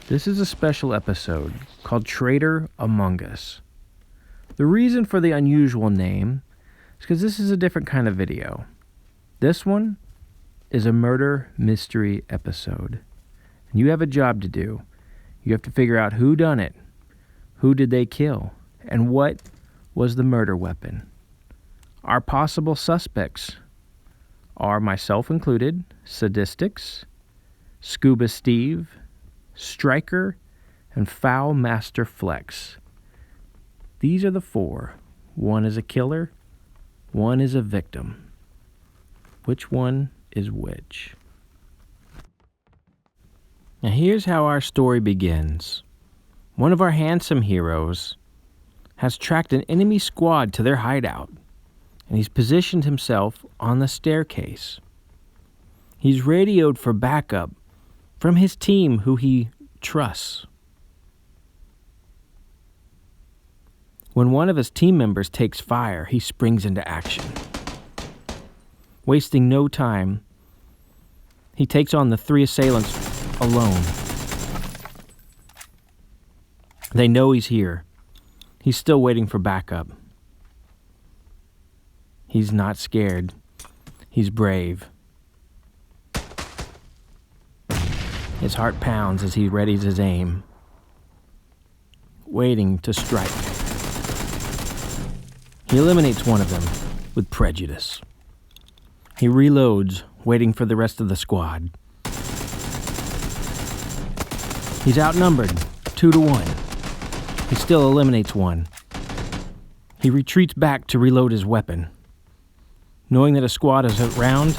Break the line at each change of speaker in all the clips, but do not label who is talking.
This is a special episode called Traitor Among Us. The reason for the unusual name is because this is a different kind of video. This one is a murder mystery episode. And you have a job to do. You have to figure out who done it, who did they kill, and what was the murder weapon. Our possible suspects are, myself included, Sadisdix, ScubaSteve, Striker, and Fowlmasterflex. These are the four. One is a killer, one is a victim. Which one is which? Now here's how our story begins. One of our handsome heroes has tracked an enemy squad to their hideout, and he's positioned himself on the staircase. He's radioed for backup from his team who he trusts. When one of his team members takes fire, he springs into action. Wasting no time, he takes on the three assailants alone. They know he's here. He's still waiting for backup. He's not scared. He's brave. His heart pounds as he readies his aim, waiting to strike. He eliminates one of them with prejudice. He reloads, waiting for the rest of the squad. He's outnumbered, 2-1. He still eliminates one. He retreats back to reload his weapon. Knowing that a squad is around,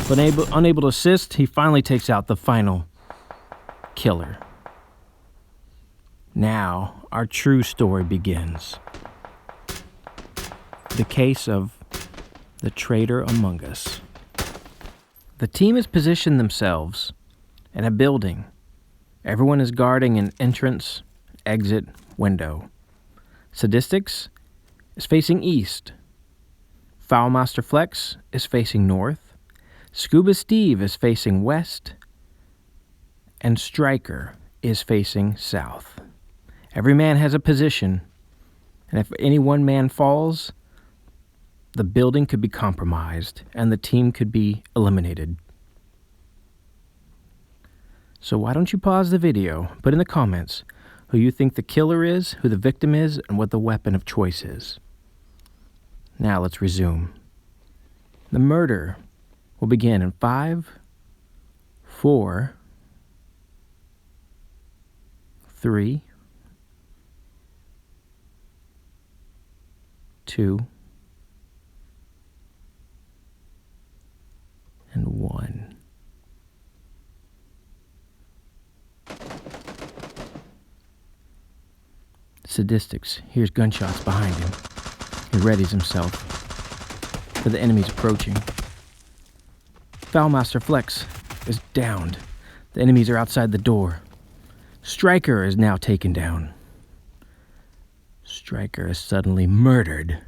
but unable to assist, he finally takes out the final killer. Now, our true story begins. The case of the Traitor Among Us. The team has positioned themselves in a building. Everyone is guarding an entrance, exit, window. Sadisdix is facing east. Fowlmasterflex is facing north. ScubaSteve is facing west. And Striker is facing south. Every man has a position, and if any one man falls, the building could be compromised and the team could be eliminated. So why don't you pause the video, put in the comments who you think the killer is, who the victim is, and what the weapon of choice is. Now let's resume. The murder will begin in 5, 4, 3, 2, and 1. Sadisdix hears gunshots behind him. He readies himself for the enemies approaching. Fowlmasterflex is downed. The enemies are outside the door. Striker is now taken down. Striker is suddenly murdered.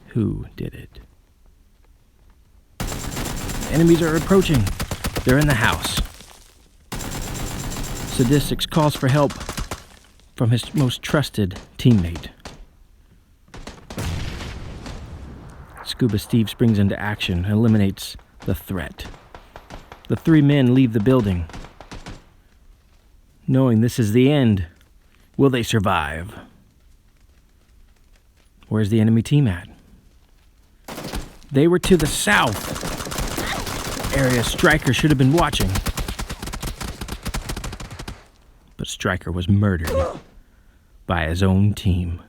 Who did it? The enemies are approaching. They're in the house. Sadisdix calls for help from his most trusted teammate. ScubaSteve springs into action and eliminates the threat. The three men leave the building. Knowing this is the end, will they survive? Where's the enemy team at? They were to the south. Area Striker should have been watching. But Striker was murdered by his own team.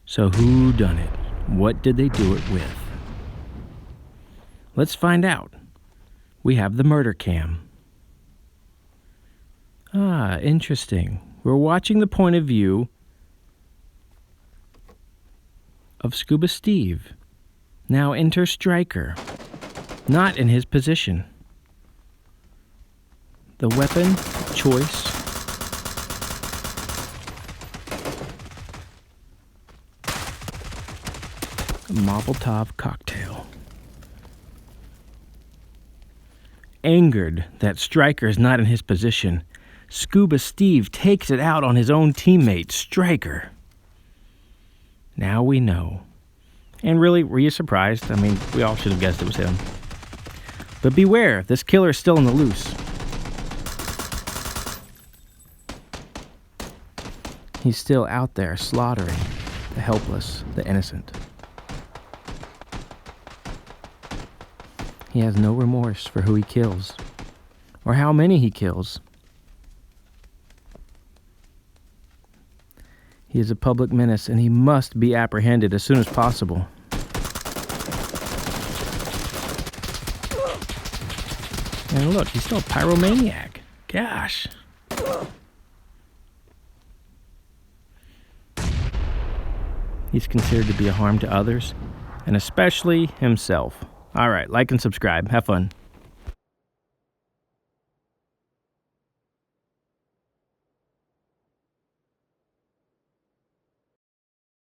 So who done it? What did they do it with? Let's find out. We have the murder cam. Ah, interesting. We're watching the point of view of ScubaSteve. Now enter Striker. Not in his position. The weapon of choice a Molotov cocktail. Angered that Striker is not in his position, ScubaSteve takes it out on his own teammate, Striker. Now we know. And really, were you surprised? I mean, we all should have guessed it was him. But beware, this killer is still on the loose. He's still out there slaughtering the helpless, the innocent. He has no remorse for who he kills, or how many he kills. He is a public menace, and he must be apprehended as soon as possible. And look, he's still a Pyromaniac. Gosh. He's considered to be a harm to others, and especially himself. All right, like and subscribe. Have fun.